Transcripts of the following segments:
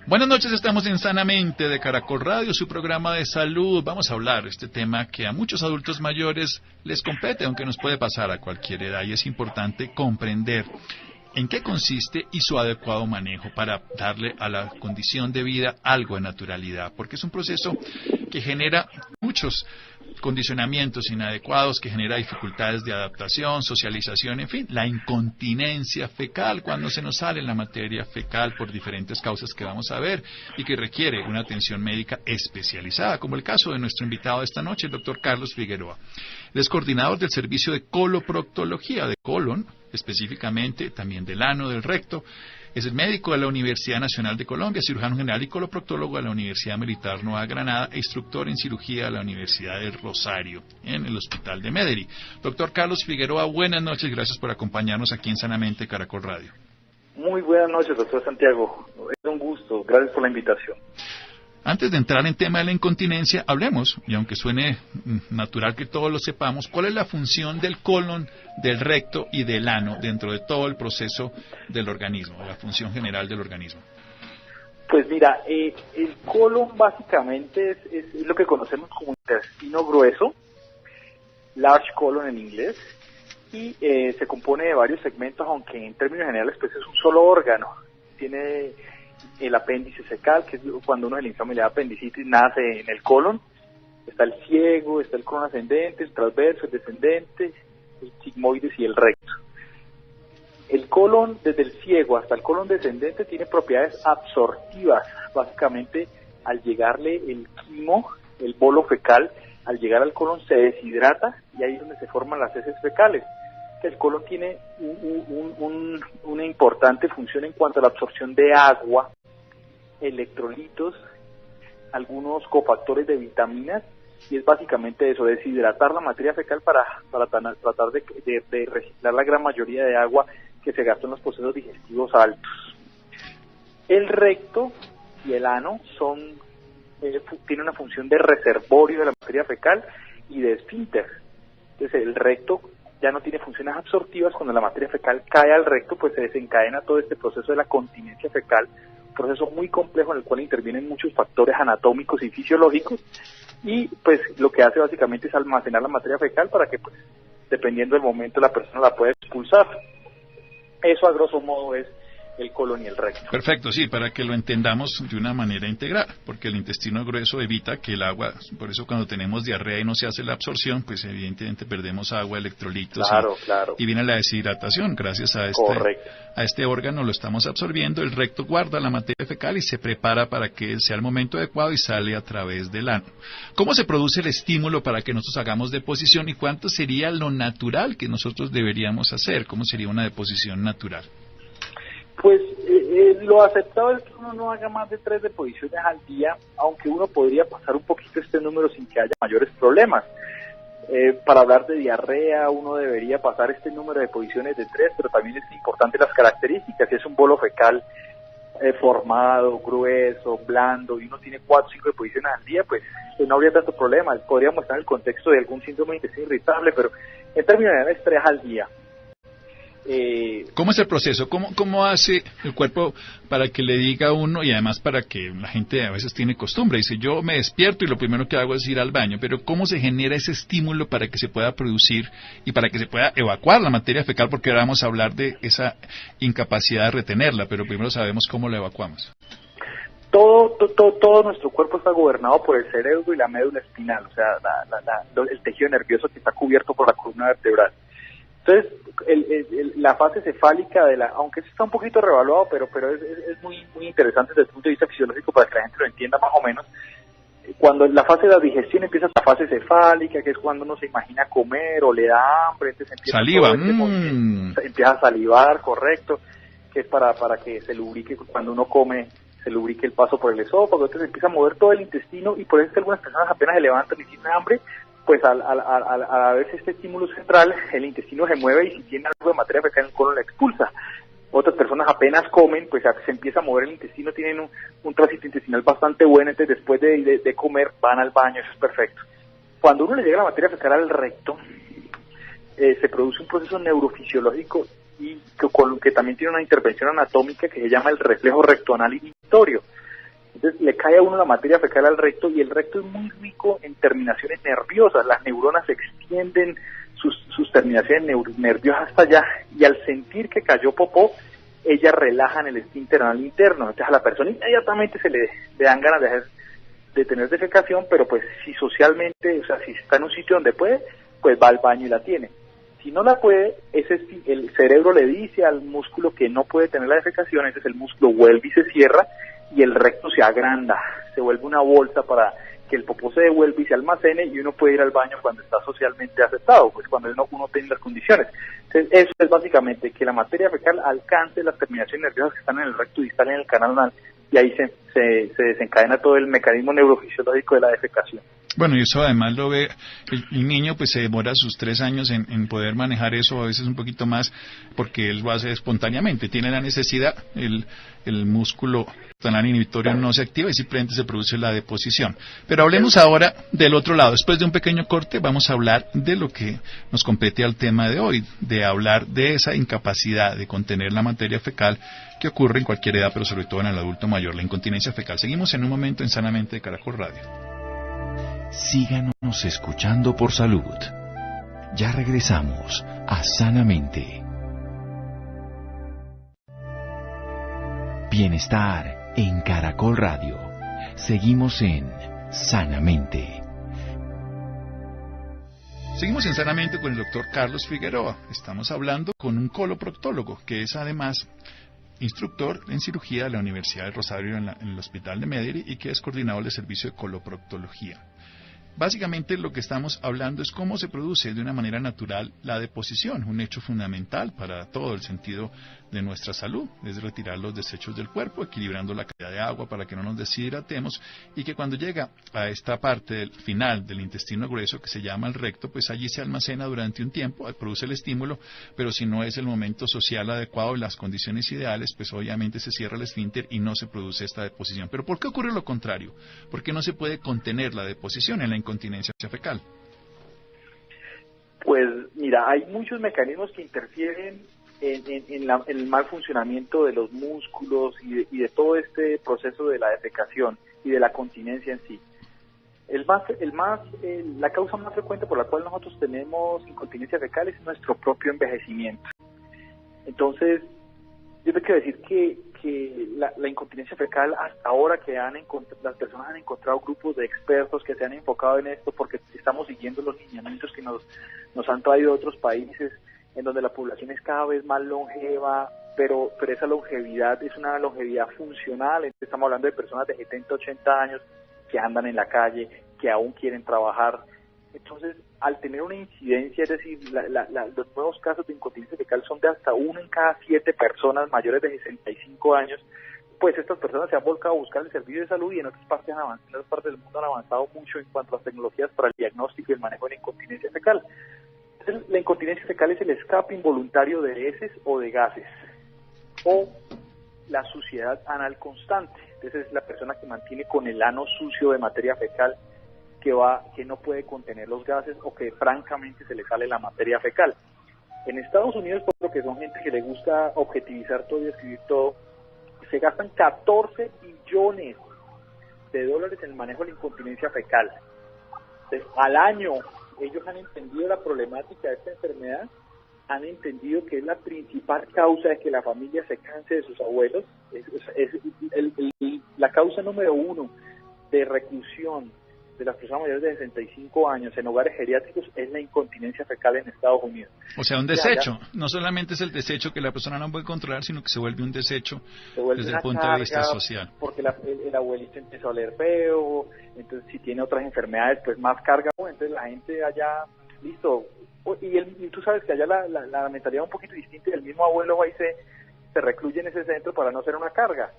Buenas noches, estamos en Sanamente de Caracol Radio, su programa de salud. Vamos a hablar de este tema que a muchos adultos mayores les compete, aunque nos puede pasar a cualquier edad, y es importante comprender en qué consiste y su adecuado manejo para darle a la condición de vida algo de naturalidad, porque es un proceso que genera muchos condicionamientos inadecuados, que genera dificultades de adaptación, socialización, en fin, la incontinencia fecal, cuando se nos sale la materia fecal por diferentes causas que vamos a ver y que requiere una atención médica especializada, como el caso de nuestro invitado de esta noche, el doctor Carlos Figueroa. Él es coordinador del servicio de coloproctología de colon, específicamente también del ano, del recto. Es el médico de la Universidad Nacional de Colombia, cirujano general y coloproctólogo de la Universidad Militar Nueva Granada e instructor en cirugía de la Universidad del Rosario, en el Hospital de Medellín. Doctor Carlos Figueroa, buenas noches, gracias por acompañarnos aquí en Sanamente Caracol Radio. Muy buenas noches, doctor Santiago. Es un gusto, gracias por la invitación. Antes de entrar en tema de la incontinencia, hablemos, y aunque suene natural que todos lo sepamos, ¿cuál es la función del colon, del recto y del ano dentro de todo el proceso del organismo, la función general del organismo? Pues mira, el colon básicamente es lo que conocemos como intestino grueso, large colon en inglés, y se compone de varios segmentos, aunque en términos generales pues es un solo órgano. Tiene el apéndice fecal, que es cuando uno de la infamilia de apendicitis nace en el colon. Está el ciego, está el colon ascendente, el transverso, el descendente, el sigmoides y el recto. El colon, desde el ciego hasta el colon descendente, tiene propiedades absortivas. Básicamente, al llegarle el quimo, el bolo fecal, al llegar al colon se deshidrata y ahí es donde se forman las heces fecales. El colon tiene una importante función en cuanto a la absorción de agua, electrolitos, algunos cofactores de vitaminas, y es básicamente eso, deshidratar la materia fecal para tratar de reciclar la gran mayoría de agua que se gasta en los procesos digestivos altos. El recto y el ano tienen una función de reservorio de la materia fecal y de esfínter. Entonces el recto ya no tiene funciones absortivas. Cuando la materia fecal cae al recto, pues se desencadena todo este proceso de la continencia fecal, un proceso muy complejo en el cual intervienen muchos factores anatómicos y fisiológicos, y pues lo que hace básicamente es almacenar la materia fecal para que, pues, dependiendo del momento, la persona la pueda expulsar. Eso a grosso modo es el colon y el recto. Perfecto, sí, para que lo entendamos de una manera integral, porque el intestino grueso evita que el agua, por eso cuando tenemos diarrea y no se hace la absorción, pues evidentemente perdemos agua, electrolitos, claro. Y viene la deshidratación. Gracias a este órgano lo estamos absorbiendo, el recto guarda la materia fecal y se prepara para que sea el momento adecuado y sale a través del ano. ¿Cómo se produce el estímulo para que nosotros hagamos deposición y cuánto sería lo natural que nosotros deberíamos hacer? ¿Cómo sería una deposición natural? Pues lo aceptado es que uno no haga más de 3 deposiciones al día, aunque uno podría pasar un poquito este número sin que haya mayores problemas. Para hablar de diarrea, uno debería pasar este número de deposiciones de 3, pero también es importante las características. Si es un bolo fecal formado, grueso, blando, y uno tiene 4 o 5 deposiciones al día, pues no habría tanto problema. Podríamos estar en el contexto de algún síndrome de intestino irritable, pero en términos generales 3 al día. ¿Cómo es el proceso? ¿Cómo hace el cuerpo para que le diga a uno, y además para que la gente a veces tiene costumbre, dice yo me despierto y lo primero que hago es ir al baño, pero cómo se genera ese estímulo para que se pueda producir y para que se pueda evacuar la materia fecal? Porque ahora vamos a hablar de esa incapacidad de retenerla, pero primero sabemos cómo la evacuamos. Todo nuestro cuerpo está gobernado por el cerebro y la médula espinal, o sea, el tejido nervioso que está cubierto por la columna vertebral. Entonces, la fase cefálica aunque eso está un poquito revaluado, pero es muy interesante desde el punto de vista fisiológico para que la gente lo entienda más o menos. Cuando la fase de la digestión empieza la fase cefálica, que es cuando uno se imagina comer o le da hambre, entonces empieza empieza a salivar, correcto, que es para que se lubrique cuando uno come, se lubrique el paso por el esófago. Entonces empieza a mover todo el intestino, y por eso es que algunas personas apenas se levantan y tienen hambre, pues al haberse este estímulo central, el intestino se mueve y si tiene algo de materia fecal en el colon la expulsa. Otras personas apenas comen, pues se empieza a mover el intestino, tienen un tránsito intestinal bastante bueno, entonces después de comer van al baño, eso es perfecto. Cuando uno le llega la materia fecal al recto, se produce un proceso neurofisiológico y que también tiene una intervención anatómica que se llama el reflejo rectoanal inhibitorio. Entonces le cae a uno la materia fecal al recto, y el recto es muy rico en terminaciones nerviosas. Las neuronas extienden sus terminaciones nerviosas hasta allá, y al sentir que cayó popó, ellas relajan el esfínter anal interno. Entonces a la persona inmediatamente se le dan ganas de tener defecación, pero pues si socialmente, o sea, si está en un sitio donde puede, pues va al baño y la tiene. Si no la puede, el cerebro le dice al músculo que no puede tener la defecación, ese es el músculo vuelve y se cierra, y el recto se agranda, se vuelve una bolsa para que el popó se devuelva y se almacene, y uno puede ir al baño cuando está socialmente aceptado, pues cuando uno tiene las condiciones. Entonces eso es básicamente que la materia fecal alcance las terminaciones nerviosas que están en el recto distal, en el canal anal, y ahí se desencadena todo el mecanismo neurofisiológico de la defecación. Bueno, y eso además lo ve, el niño pues se demora sus 3 años en poder manejar eso, a veces un poquito más, porque él lo hace espontáneamente, tiene la necesidad, el músculo anal inhibitorio no se activa y simplemente se produce la deposición. Pero hablemos ahora del otro lado. Después de un pequeño corte vamos a hablar de lo que nos compete al tema de hoy, de hablar de esa incapacidad de contener la materia fecal que ocurre en cualquier edad, pero sobre todo en el adulto mayor, la incontinencia fecal. Seguimos en un momento en Sanamente de Caracol Radio. Síganos escuchando por salud. Ya regresamos a Sanamente. Bienestar en Caracol Radio. Seguimos en Sanamente. Seguimos en Sanamente con el doctor Carlos Figueroa. Estamos hablando con un coloproctólogo, que es además instructor en cirugía de la Universidad de Rosario en el Hospital de Medellín, y que es coordinador del servicio de coloproctología. Básicamente lo que estamos hablando es cómo se produce de una manera natural la deposición, un hecho fundamental para todo el sentido de nuestra salud, es retirar los desechos del cuerpo, equilibrando la calidad de agua para que no nos deshidratemos, y que cuando llega a esta parte del final del intestino grueso, que se llama el recto, pues allí se almacena durante un tiempo, produce el estímulo, pero si no es el momento social adecuado y las condiciones ideales, pues obviamente se cierra el esfínter y no se produce esta deposición. Pero ¿por qué ocurre lo contrario? ¿Por qué no se puede contener la deposición en la incontinencia fecal? Pues mira, hay muchos mecanismos que interfieren en el mal funcionamiento de los músculos y de todo este proceso de la defecación y de la continencia en sí. La causa más frecuente por la cual nosotros tenemos incontinencia fecal es nuestro propio envejecimiento. Entonces, yo te quiero decir que la incontinencia fecal, hasta ahora que las personas han encontrado grupos de expertos que se han enfocado en esto, porque estamos siguiendo los lineamientos que nos han traído otros países, en donde la población es cada vez más longeva, pero esa longevidad es una longevidad funcional. Entonces estamos hablando de personas de 70, 80 años que andan en la calle, que aún quieren trabajar. Entonces, al tener una incidencia, es decir, los nuevos casos de incontinencia fecal son de hasta 1 en cada 7 personas mayores de 65 años, pues estas personas se han volcado a buscar el servicio de salud, y en otras partes del mundo han avanzado mucho en cuanto a las tecnologías para el diagnóstico y el manejo de la incontinencia fecal. Entonces, la incontinencia fecal es el escape involuntario de heces o de gases, o la suciedad anal constante. Entonces, es la persona que mantiene con el ano sucio de materia fecal, que no puede contener los gases, o que francamente se le sale la materia fecal. En Estados Unidos, por lo que son gente que le gusta objetivizar todo y escribir todo, se gastan 14 billones de dólares en el manejo de la incontinencia fecal. Entonces, al año, ellos han entendido la problemática de esta enfermedad, han entendido que es la principal causa de que la familia se canse de sus abuelos, la causa número 1 de reclusión de las personas mayores de 65 años en hogares geriátricos es la incontinencia fecal en Estados Unidos. O sea, un desecho. No solamente es el desecho que la persona no puede controlar, sino que se vuelve un desecho desde el punto de vista social. Porque el abuelito empezó a oler feo, entonces si tiene otras enfermedades, pues más carga. Entonces la gente allá, listo. Y tú sabes que allá la mentalidad es un poquito distinta, y el mismo abuelo va y se recluye en ese centro para no ser una carga.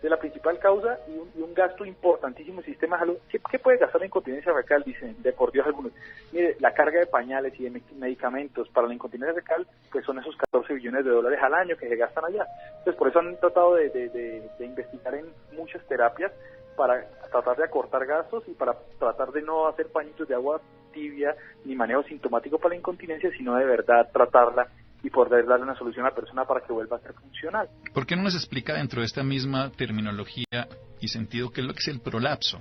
De la principal causa y un gasto importantísimo en el sistema de salud. ¿Qué puede gastar la incontinencia fecal? Dicen, de por Dios algunos. Mire, la carga de pañales y de medicamentos para la incontinencia fecal, pues son esos 14 billones de dólares al año que se gastan allá. Entonces, por eso han tratado de investigar en muchas terapias para tratar de acortar gastos y para tratar de no hacer pañitos de agua tibia ni manejo sintomático para la incontinencia, sino de verdad tratarla y poder darle una solución a la persona para que vuelva a ser funcional. ¿Por qué no nos explica dentro de esta misma terminología y sentido qué es lo que es el prolapso.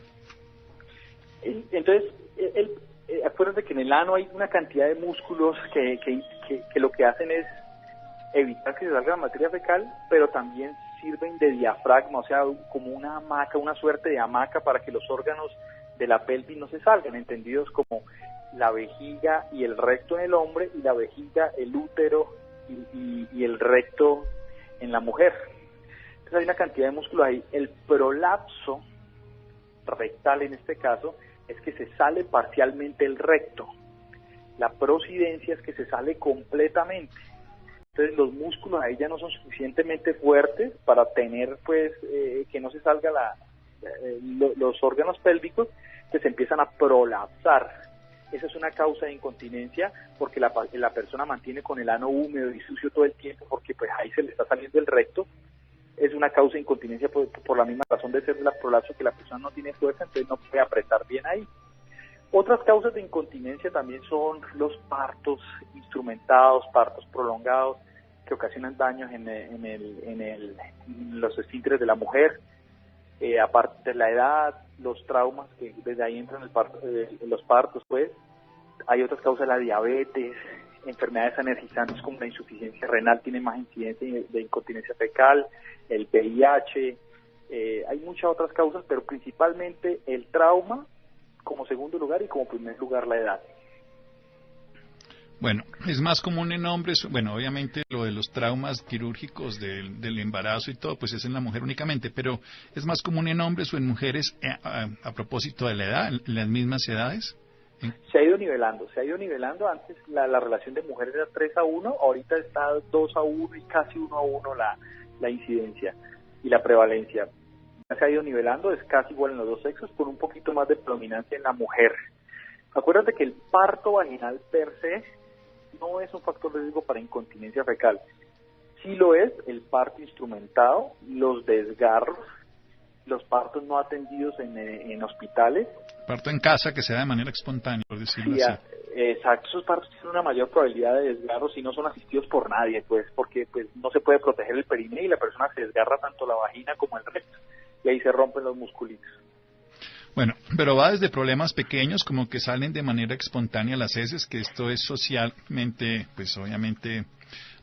Entonces, acuérdense que en el ano hay una cantidad de músculos que lo que hacen es evitar que se salga la materia fecal, pero también sirven de diafragma, o sea, como una hamaca, una suerte de hamaca para que los órganos de la pelvis no se salgan, entendidos como la vejiga y el recto en el hombre, y la vejiga, el útero y el recto en la mujer. Entonces hay una cantidad de músculos ahí. El prolapso rectal en este caso es que se sale parcialmente el recto. La prosidencia es que se sale completamente. Entonces los músculos ahí ya no son suficientemente fuertes para tener pues que no se salga los órganos pélvicos, que se empiezan a prolapsar. Esa es una causa de incontinencia, porque la persona mantiene con el ano húmedo y sucio todo el tiempo, porque pues ahí se le está saliendo el recto. Es una causa de incontinencia por la misma razón de ser la prolapso, que la persona no tiene fuerza, entonces no puede apretar bien ahí. Otras causas de incontinencia también son los partos instrumentados, partos prolongados, que ocasionan daños en los esfínteres de la mujer, aparte de la edad, los traumas que desde ahí entran los partos, pues. Hay otras causas, la diabetes, enfermedades energizantes como la insuficiencia renal tiene más incidencia de incontinencia fecal, el VIH, hay muchas otras causas, pero principalmente el trauma como segundo lugar y como primer lugar la edad. Bueno, es más común en hombres, bueno, obviamente lo de los traumas quirúrgicos del embarazo y todo, pues es en la mujer únicamente, pero ¿es más común en hombres o en mujeres a propósito de la edad, en las mismas edades? Se ha ido nivelando, antes la relación de mujeres era 3-1, ahorita está 2-1 y casi 1-1 la incidencia y la prevalencia. Se ha ido nivelando, es casi igual en los dos sexos, con un poquito más de predominancia en la mujer. Acuérdate que el parto vaginal per se no es un factor de riesgo para incontinencia fecal. Sí lo es el parto instrumentado, los desgarros, los partos no atendidos en hospitales. Parto en casa que se da de manera espontánea, por decirlo Sí, así. Exacto, esos partos tienen una mayor probabilidad de desgarro si no son asistidos por nadie, pues, porque pues no se puede proteger el perineo y la persona se desgarra tanto la vagina como el recto, y ahí se rompen los musculitos. Bueno, pero va desde problemas pequeños como que salen de manera espontánea las heces, que esto es socialmente, pues obviamente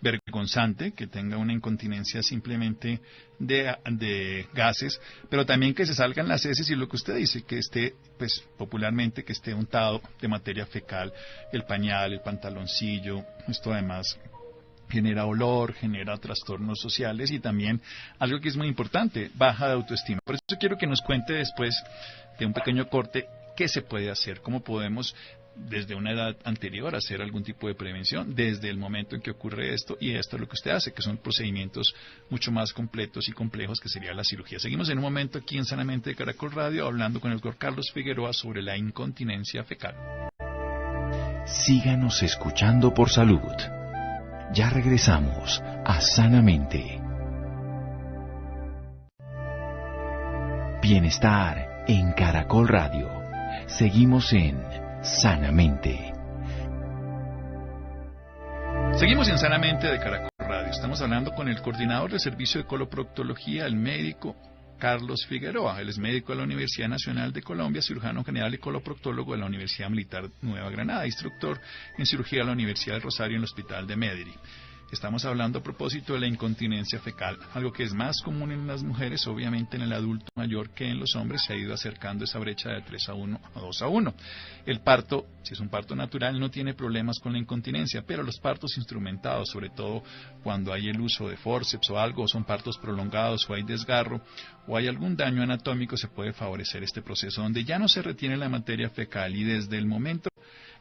vergonzante, que tenga una incontinencia simplemente de gases, pero también que se salgan las heces y lo que usted dice, que esté, pues popularmente, que esté untado de materia fecal, el pañal, el pantaloncillo, esto además genera olor, genera trastornos sociales y también algo que es muy importante, baja de autoestima. Por eso quiero que nos cuente después de un pequeño corte qué se puede hacer, cómo podemos desde una edad anterior hacer algún tipo de prevención, desde el momento en que ocurre esto, y esto es lo que usted hace, que son procedimientos mucho más completos y complejos que sería la cirugía. Seguimos en un momento aquí en Sanamente de Caracol Radio hablando con el doctor Carlos Figueroa sobre la incontinencia fecal. Síganos escuchando por salud. Ya regresamos a Sanamente. Bienestar en Caracol Radio. Seguimos en Sanamente. Seguimos en Sanamente de Caracol Radio. Estamos hablando con el coordinador del servicio de coloproctología, el médico Carlos Figueroa. Él es médico de la Universidad Nacional de Colombia, cirujano general y coloproctólogo de la Universidad Militar Nueva Granada, instructor en cirugía de la Universidad del Rosario en el Hospital de Medellín. Estamos hablando a propósito de la incontinencia fecal, algo que es más común en las mujeres, obviamente en el adulto mayor que en los hombres, se ha ido acercando esa brecha de 3-1 a 2-1. El parto, si es un parto natural, no tiene problemas con la incontinencia, pero los partos instrumentados, sobre todo cuando hay el uso de fórceps o algo, o son partos prolongados o hay desgarro o hay algún daño anatómico, se puede favorecer este proceso donde ya no se retiene la materia fecal y desde el momento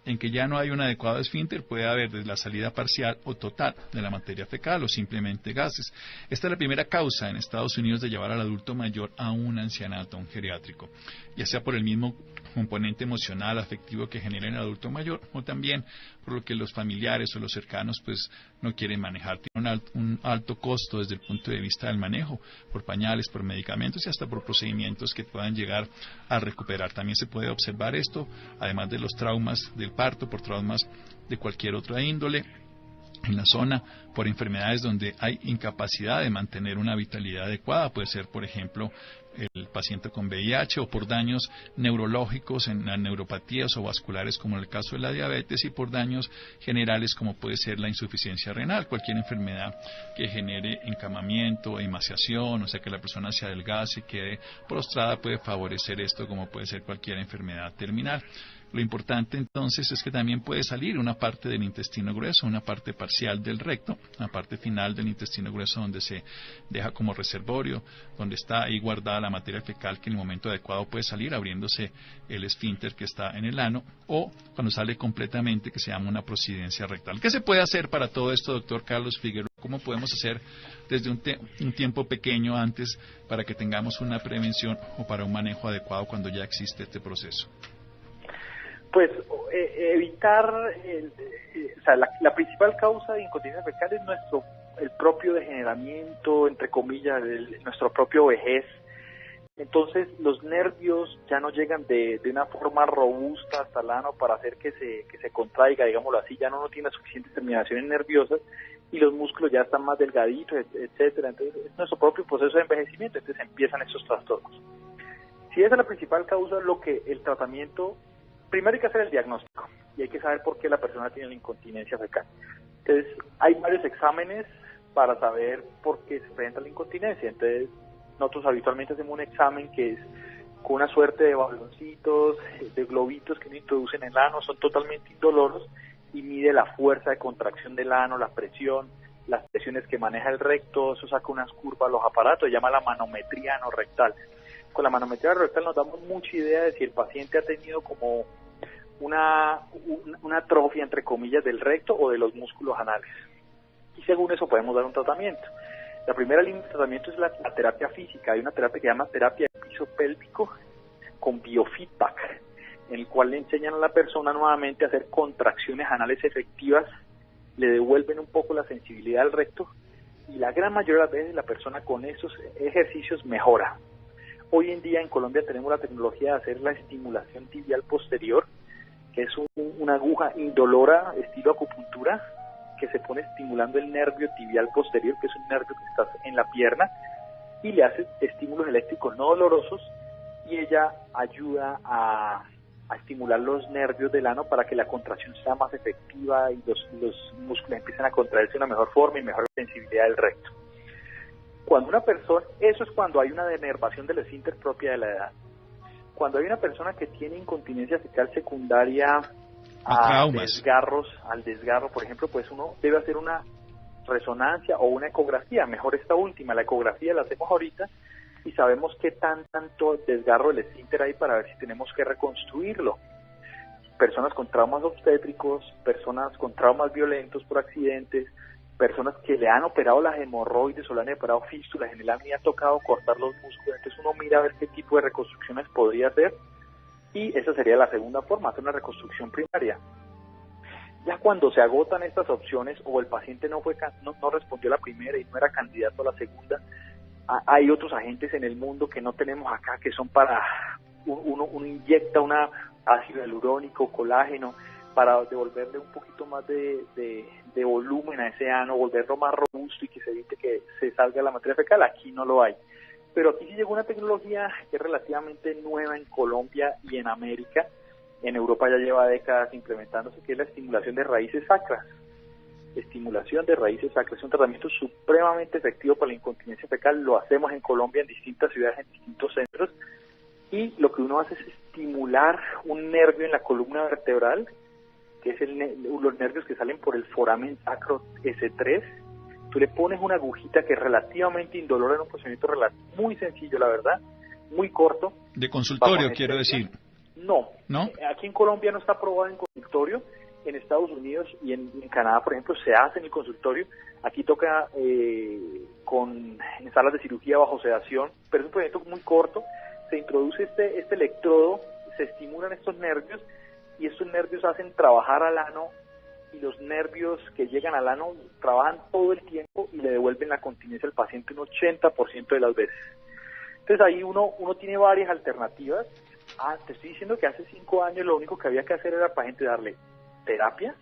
en que ya no hay un adecuado esfínter, puede haber desde la salida parcial o total de la materia fecal o simplemente gases. Esta es la primera causa en Estados Unidos de llevar al adulto mayor a un ancianato, a un geriátrico, ya sea por el mismo componente emocional, afectivo que genera en el adulto mayor, o también por lo que los familiares o los cercanos pues no quieren manejar. Tiene un alto costo desde el punto de vista del manejo, por pañales, por medicamentos y hasta por procedimientos que puedan llegar a recuperar. También se puede observar esto, además de los traumas del parto, por traumas de cualquier otra índole en la zona, por enfermedades donde hay incapacidad de mantener una vitalidad adecuada. Puede ser, por ejemplo, el paciente con VIH, o por daños neurológicos en las neuropatías o vasculares como en el caso de la diabetes, y por daños generales como puede ser la insuficiencia renal, cualquier enfermedad que genere encamamiento, emaciación, o sea que la persona se adelgace y quede prostrada, puede favorecer esto, como puede ser cualquier enfermedad terminal. Lo importante entonces es que también puede salir una parte del intestino grueso, una parte parcial del recto, una parte final del intestino grueso donde se deja como reservorio, donde está ahí guardada la materia fecal que en el momento adecuado puede salir abriéndose el esfínter que está en el ano, o cuando sale completamente, que se llama una procedencia rectal. ¿Qué se puede hacer para todo esto, doctor Carlos Figueroa? ¿Cómo podemos hacer desde un tiempo pequeño antes para que tengamos una prevención o para un manejo adecuado cuando ya existe este proceso? Pues evitar, o sea, la principal causa de incontinencia fecal es el propio degeneramiento, entre comillas, nuestro propio vejez. Entonces los nervios ya no llegan de una forma robusta hasta el ano para hacer que se contraiga, digámoslo así, ya no tiene suficientes terminaciones nerviosas y los músculos ya están más delgaditos, etcétera. Entonces es nuestro propio proceso de envejecimiento, entonces empiezan estos trastornos. Si esa es la principal causa, el tratamiento, primero hay que hacer el diagnóstico y hay que saber por qué la persona tiene la incontinencia fecal. Entonces, hay varios exámenes para saber por qué se presenta la incontinencia. Entonces, nosotros habitualmente hacemos un examen que es con una suerte de baloncitos, de globitos que uno introduce en el ano, son totalmente indoloros y mide la fuerza de contracción del ano, la presión, las presiones que maneja el recto, eso saca unas curvas a los aparatos, se llama la manometría anorrectal. Con la manometría anorrectal nos damos mucha idea de si el paciente ha tenido como una atrofia, entre comillas, del recto o de los músculos anales. Y según eso podemos dar un tratamiento. La primera línea de tratamiento es la terapia física. Hay una terapia que se llama terapia de piso pélvico con biofeedback, en el cual le enseñan a la persona nuevamente a hacer contracciones anales efectivas, le devuelven un poco la sensibilidad al recto y la gran mayoría de las veces la persona con esos ejercicios mejora. Hoy en día en Colombia tenemos la tecnología de hacer la estimulación tibial posterior, que es una aguja indolora estilo acupuntura que se pone estimulando el nervio tibial posterior, que es un nervio que está en la pierna, y le hace estímulos eléctricos no dolorosos y ella ayuda a estimular los nervios del ano para que la contracción sea más efectiva y los músculos empiecen a contraerse de una mejor forma y mejor sensibilidad del recto. Cuando una persona, eso es cuando hay una denervación del esfínter propia de la edad. Cuando hay una persona que tiene incontinencia fecal secundaria al desgarro, por ejemplo, pues uno debe hacer una resonancia o una ecografía, mejor esta última, la ecografía la hacemos ahorita y sabemos qué tanto desgarro del esfínter hay para ver si tenemos que reconstruirlo. Personas con traumas obstétricos, personas con traumas violentos por accidentes, personas que le han operado las hemorroides o le han operado fístulas en el ano y han tocado cortar los músculos, entonces uno mira a ver qué tipo de reconstrucciones podría hacer y esa sería la segunda forma, hacer una reconstrucción primaria. Ya cuando se agotan estas opciones o el paciente no respondió a la primera y no era candidato a la segunda, hay otros agentes en el mundo que no tenemos acá que son para, uno inyecta una ácido hialurónico, colágeno, para devolverle un poquito más de volumen a ese ano, volverlo más robusto y que se evite que se salga la materia fecal. Aquí no lo hay. Pero aquí sí llegó una tecnología que es relativamente nueva en Colombia y en América. En Europa ya lleva décadas implementándose, que es la estimulación de raíces sacras. Estimulación de raíces sacras es un tratamiento supremamente efectivo para la incontinencia fecal. Lo hacemos en Colombia, en distintas ciudades, en distintos centros. Y lo que uno hace es estimular un nervio en la columna vertebral, que es los nervios que salen por el foramen sacro S3. Tú le pones una agujita que es relativamente indolora en un procedimiento muy sencillo, la verdad, muy corto. ¿De consultorio, quiero decir? No. Aquí en Colombia no está aprobado en consultorio. En Estados Unidos y en Canadá, por ejemplo, se hace en el consultorio. Aquí toca en salas de cirugía bajo sedación, pero es un procedimiento muy corto. Se introduce este electrodo, se estimulan estos nervios y estos nervios hacen trabajar al ano y los nervios que llegan al ano trabajan todo el tiempo y le devuelven la continencia al paciente un 80% de las veces. Entonces ahí uno tiene varias alternativas. Te estoy diciendo que hace 5 años lo único que había que hacer era para gente darle terapia,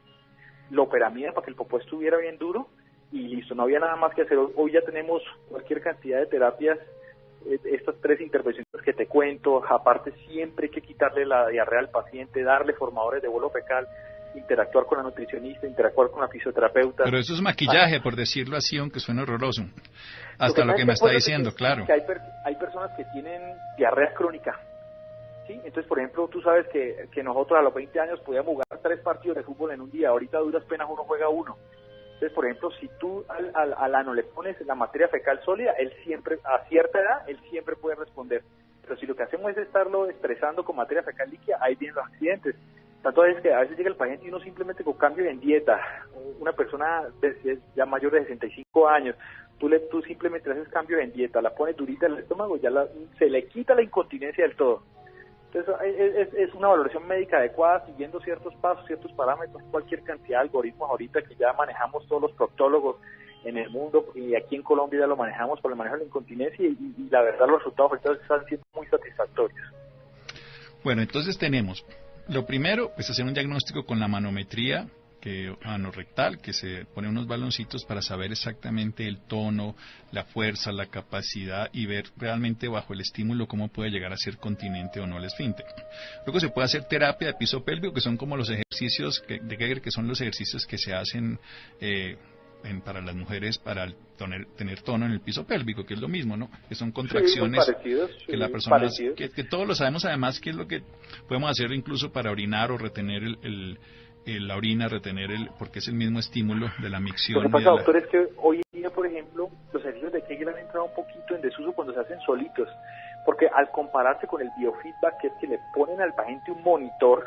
loperamida para que el popó estuviera bien duro y listo, no había nada más que hacer. Hoy ya tenemos cualquier cantidad de terapias estas 3 intervenciones que te cuento. Aparte, siempre hay que quitarle la diarrea al paciente, darle formadores de bolo fecal, interactuar con la nutricionista, interactuar con la fisioterapeuta. Pero eso es maquillaje, por decirlo así, aunque suene horroroso. Hasta lo que me está diciendo, claro. Que hay personas que tienen diarrea crónica. ¿Sí? Entonces, por ejemplo, tú sabes que nosotros a los 20 años podíamos jugar 3 partidos de fútbol en un día. Ahorita a duras penas uno juega 1. Entonces, por ejemplo, si tú al ano le pones la materia fecal sólida, él siempre, a cierta edad, él siempre puede responder. Pero si lo que hacemos es estarlo estresando con materia fecal líquida, ahí vienen los accidentes. Tanto es que a veces llega el paciente y uno simplemente con cambio en dieta, una persona ya mayor de 65 años, tú simplemente le haces cambio en dieta, la pones durita en el estómago, se le quita la incontinencia del todo. Entonces es una valoración médica adecuada, siguiendo ciertos pasos, ciertos parámetros, cualquier cantidad de algoritmos ahorita que ya manejamos todos los proctólogos en el mundo, y aquí en Colombia ya lo manejamos por el manejo de la incontinencia, y la verdad los resultados ahorita están siendo muy satisfactorios. Bueno, entonces tenemos, lo primero es hacer un diagnóstico con la manometría anorrectal, que se pone unos baloncitos para saber exactamente el tono, la fuerza, la capacidad, y ver realmente bajo el estímulo cómo puede llegar a ser continente o no el esfínter. Luego se puede hacer terapia de piso pélvico, que son como los ejercicios de Kegel, que son los ejercicios que se hacen para las mujeres para tener tono en el piso pélvico, que es lo mismo, ¿no? Que son contracciones que la persona que todos lo sabemos, además, que es lo que podemos hacer incluso para orinar o retener la orina, porque es el mismo estímulo de la micción. Lo que pasa, doctor, es que hoy en día, por ejemplo, los ejercicios de Kegel han entrado un poquito en desuso cuando se hacen solitos, porque al compararse con el biofeedback, que es que le ponen al paciente un monitor,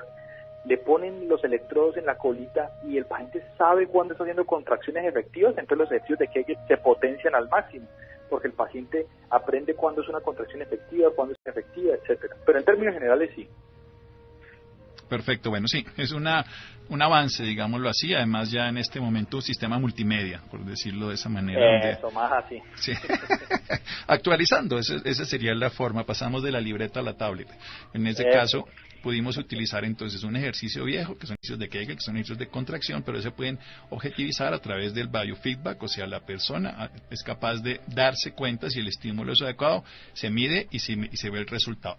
le ponen los electrodos en la colita y el paciente sabe cuándo está haciendo contracciones efectivas, entonces los ejercicios de Kegel se potencian al máximo, porque el paciente aprende cuándo es una contracción efectiva, cuándo es inefectiva, etcétera. Pero en términos generales sí. Perfecto, bueno, sí, es un avance, digámoslo así, además ya en este momento un sistema multimedia, por decirlo de esa manera. Eso, más así. Sí. Actualizando, esa sería la forma, pasamos de la libreta a la tablet. En ese caso, pudimos utilizar entonces un ejercicio viejo, que son ejercicios de Kegel, que son ejercicios de contracción, pero se pueden objetivizar a través del biofeedback, o sea, la persona es capaz de darse cuenta si el estímulo es adecuado, se mide y se ve el resultado.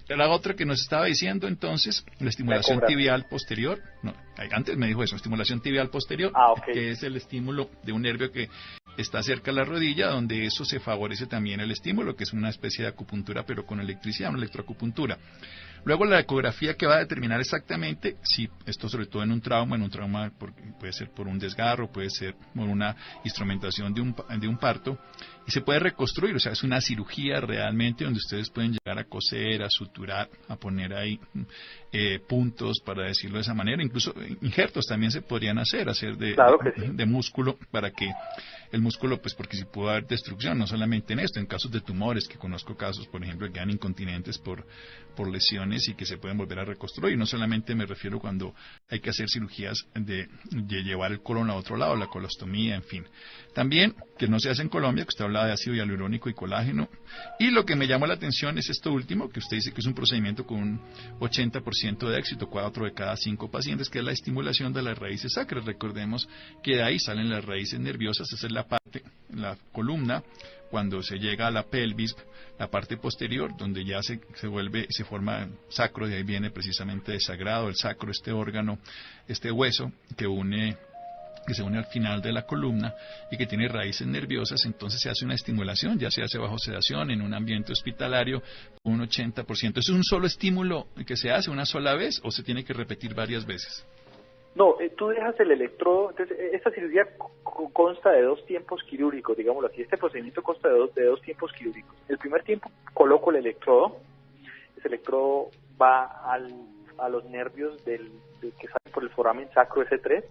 La otra que nos estaba diciendo entonces, la estimulación tibial posterior, no, antes me dijo eso, estimulación tibial posterior, que es el estímulo de un nervio que está cerca de la rodilla, donde eso se favorece también el estímulo, que es una especie de acupuntura, pero con electricidad, una electroacupuntura. Luego la ecografía, que va a determinar exactamente si esto, sobre todo en un trauma puede ser por un desgarro, puede ser por una instrumentación de un parto, y se puede reconstruir, o sea, es una cirugía realmente donde ustedes pueden llegar a coser, a suturar, a poner ahí puntos, para decirlo de esa manera, incluso injertos también se podrían hacer de músculo, para que el músculo, pues porque si puede haber destrucción, no solamente en esto, en casos de tumores, que conozco casos, por ejemplo, que quedan incontinentes por lesiones y que se pueden volver a reconstruir. No solamente me refiero cuando hay que hacer cirugías de llevar el colon a otro lado, la colostomía, en fin. También, que no se hace en Colombia, que usted habla de ácido hialurónico y colágeno. Y lo que me llama la atención es esto último, que usted dice que es un procedimiento con un 80% de éxito, 4 de cada 5 pacientes, que es la estimulación de las raíces sacras. Recordemos que de ahí salen las raíces nerviosas, esa es la parte, la columna, cuando se llega a la pelvis, la parte posterior, donde ya se forma sacro, de ahí viene precisamente de sagrado, el sacro, este órgano, este hueso que se une al final de la columna y que tiene raíces nerviosas. Entonces se hace una estimulación, ya se hace bajo sedación, en un ambiente hospitalario, con un 80%. ¿Es un solo estímulo que se hace una sola vez o se tiene que repetir varias veces? No, tú dejas el electrodo. Entonces esta cirugía consta de 2 tiempos quirúrgicos, digámoslo así. Este procedimiento consta de dos tiempos quirúrgicos. El primer tiempo coloco el electrodo. Ese electrodo va a los nervios que salen por el foramen sacro S3.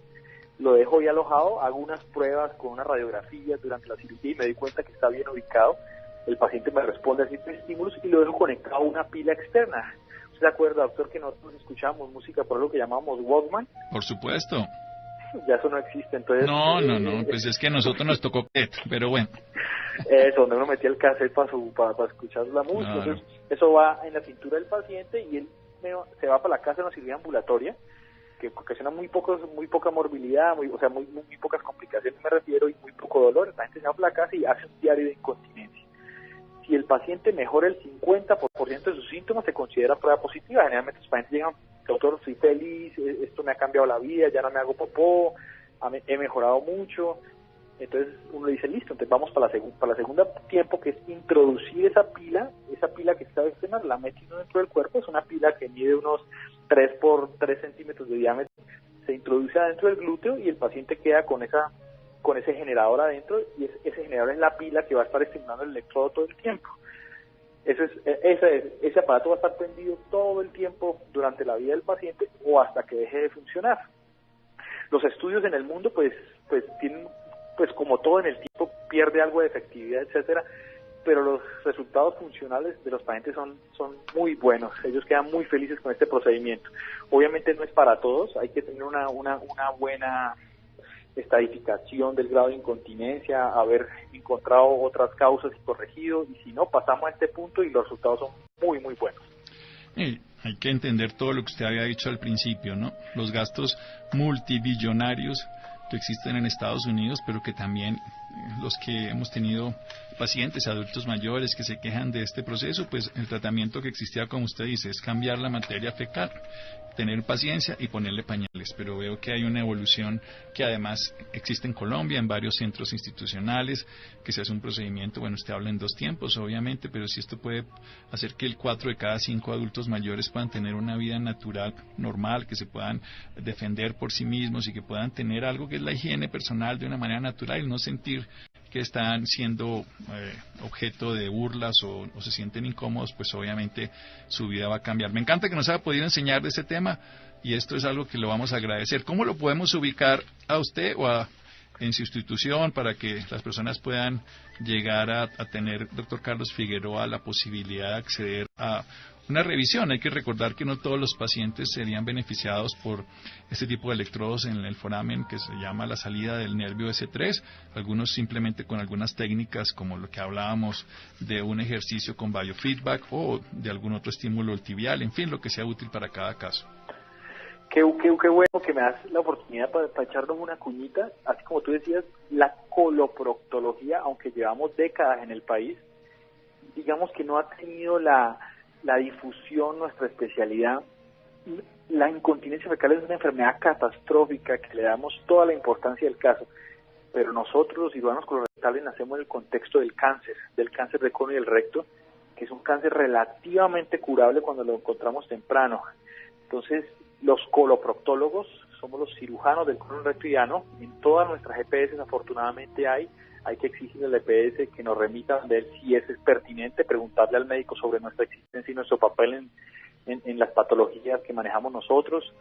Lo dejo ahí alojado, hago unas pruebas con una radiografía durante la cirugía y me doy cuenta que está bien ubicado. El paciente me responde a ciertos estímulos y lo dejo conectado a una pila externa. ¿Usted se acuerda, doctor, que nosotros escuchábamos música por lo que llamamos Walkman? Por supuesto. Ya eso no existe, entonces... No, pues es que a nosotros nos tocó cassette, pero bueno. Eso, donde uno metía el cassette para escuchar la música. Claro. Entonces, eso va en la cintura del paciente y él se va para la casa de una cirugía ambulatoria, que ocasiona muy poca morbilidad, muy pocas complicaciones me refiero, y muy poco dolor. La gente se va para la casa y hace un diario de incontinencia. Si el paciente mejora el 50% de sus síntomas, se considera prueba positiva. Generalmente los pacientes llegan, doctor, estoy feliz, esto me ha cambiado la vida, ya no me hago popó, he mejorado mucho. Entonces uno dice, listo, entonces vamos para la segunda tiempo, que es introducir esa pila que está externa, la metiendo dentro del cuerpo. Es una pila que mide unos 3 por 3 centímetros de diámetro, se introduce adentro del glúteo y el paciente queda con ese generador adentro, y ese generador es la pila que va a estar estimulando el electrodo todo el tiempo. Ese aparato va a estar prendido todo el tiempo durante la vida del paciente o hasta que deje de funcionar. Los estudios en el mundo pues tienen, pues como todo en el tiempo, pierde algo de efectividad, etcétera, pero los resultados funcionales de los pacientes son muy buenos. Ellos quedan muy felices con este procedimiento. Obviamente no es para todos, hay que tener una buena estadificación del grado de incontinencia, haber encontrado otras causas y corregido, y si no, pasamos a este punto y los resultados son muy, muy buenos. Hay que entender todo lo que usted había dicho al principio, ¿no? Los gastos multibillonarios que existen en Estados Unidos, pero que también los que hemos tenido pacientes, adultos mayores que se quejan de este proceso, pues el tratamiento que existía, como usted dice, es cambiar la materia fecal, tener paciencia y ponerle pañales, pero veo que hay una evolución que además existe en Colombia, en varios centros institucionales, que se hace un procedimiento, bueno, usted habla en 2 tiempos, obviamente, pero si esto puede hacer que el 4 de cada 5 adultos mayores puedan tener una vida natural, normal, que se puedan defender por sí mismos y que puedan tener algo que es la higiene personal de una manera natural y no sentir que están siendo objeto de burlas o se sienten incómodos, pues obviamente su vida va a cambiar. Me encanta que nos haya podido enseñar de este tema y esto es algo que lo vamos a agradecer. ¿Cómo lo podemos ubicar a usted o en su institución para que las personas puedan llegar a tener, doctor Carlos Figueroa, la posibilidad de acceder a una revisión? Hay que recordar que no todos los pacientes serían beneficiados por este tipo de electrodos en el foramen que se llama la salida del nervio S3, algunos simplemente con algunas técnicas como lo que hablábamos de un ejercicio con biofeedback o de algún otro estímulo tibial, en fin, lo que sea útil para cada caso. Qué bueno que me das la oportunidad para echarnos una cuñita. Así como tú decías, la coloproctología, aunque llevamos décadas en el país, digamos que no ha tenido la difusión, nuestra especialidad. La incontinencia fecal es una enfermedad catastrófica que le damos toda la importancia del caso, pero nosotros los cirujanos colorectales nacemos en el contexto del cáncer de colon y del recto, que es un cáncer relativamente curable cuando lo encontramos temprano. Entonces, los coloproctólogos somos los cirujanos del colon recto y ano. En todas nuestras EPS afortunadamente hay que exigir al EPS que nos remita de él si es pertinente, preguntarle al médico sobre nuestra existencia y nuestro papel en las patologías que manejamos nosotros.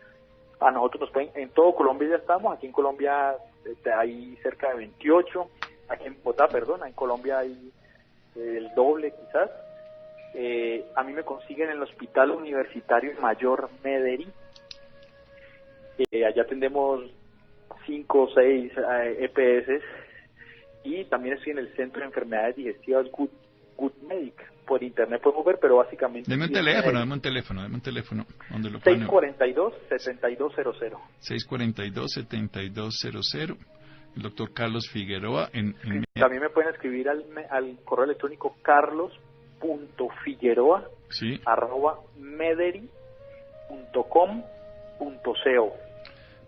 A nosotros nos pueden, en todo Colombia ya estamos, aquí en Colombia hay cerca de 28, aquí en Bogotá, en Colombia hay el doble quizás. A mí me consiguen en el Hospital Universitario Mayor Mederi. Allá atendemos 5 o 6 EPS, y también estoy en el Centro de Enfermedades Digestivas Good Medic. Por internet podemos ver, pero básicamente... Deme un teléfono. ¿Dónde lo 642-7200. 642-7200. El doctor Carlos Figueroa. También me pueden escribir al correo electrónico carlos.figueroa ¿sí? @mederi.com.co.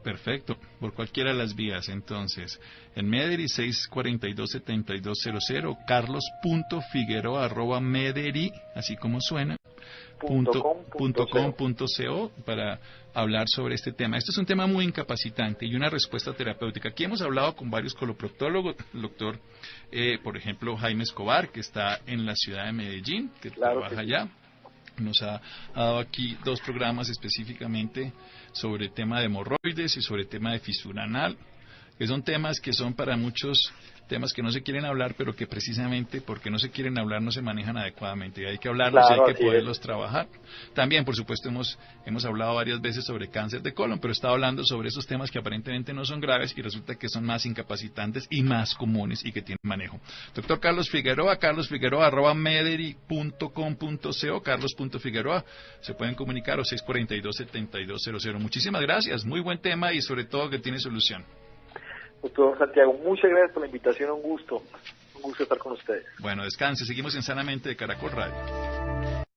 Perfecto, por cualquiera de las vías. Entonces, en Mederi 642-7200, carlos.figueroa@mederi, así como suena, .com.co para hablar sobre este tema. Esto es un tema muy incapacitante y una respuesta terapéutica. Aquí hemos hablado con varios coloproctólogos, el doctor, por ejemplo, Jaime Escobar, que está en la ciudad de Medellín, que trabaja allá. Nos ha dado aquí 2 programas específicamente sobre el tema de hemorroides y sobre el tema de fisura anal, que son temas que son para muchos temas que no se quieren hablar, pero que precisamente porque no se quieren hablar no se manejan adecuadamente, y hay que hablarlos, claro, y hay que poderlos trabajar. También, por supuesto, hemos hablado varias veces sobre cáncer de colon, pero estaba hablando sobre esos temas que aparentemente no son graves y resulta que son más incapacitantes y más comunes y que tienen manejo. Doctor Carlos Figueroa, carlosfigueroa@mederi.com.co, carlos.figueroa, se pueden comunicar, o 642-7200. Muchísimas gracias, muy buen tema y sobre todo que tiene solución. Doctor Santiago, muchas gracias por la invitación, un gusto gusto estar con ustedes. Bueno, descanse. Seguimos en Sanamente de Caracol Radio.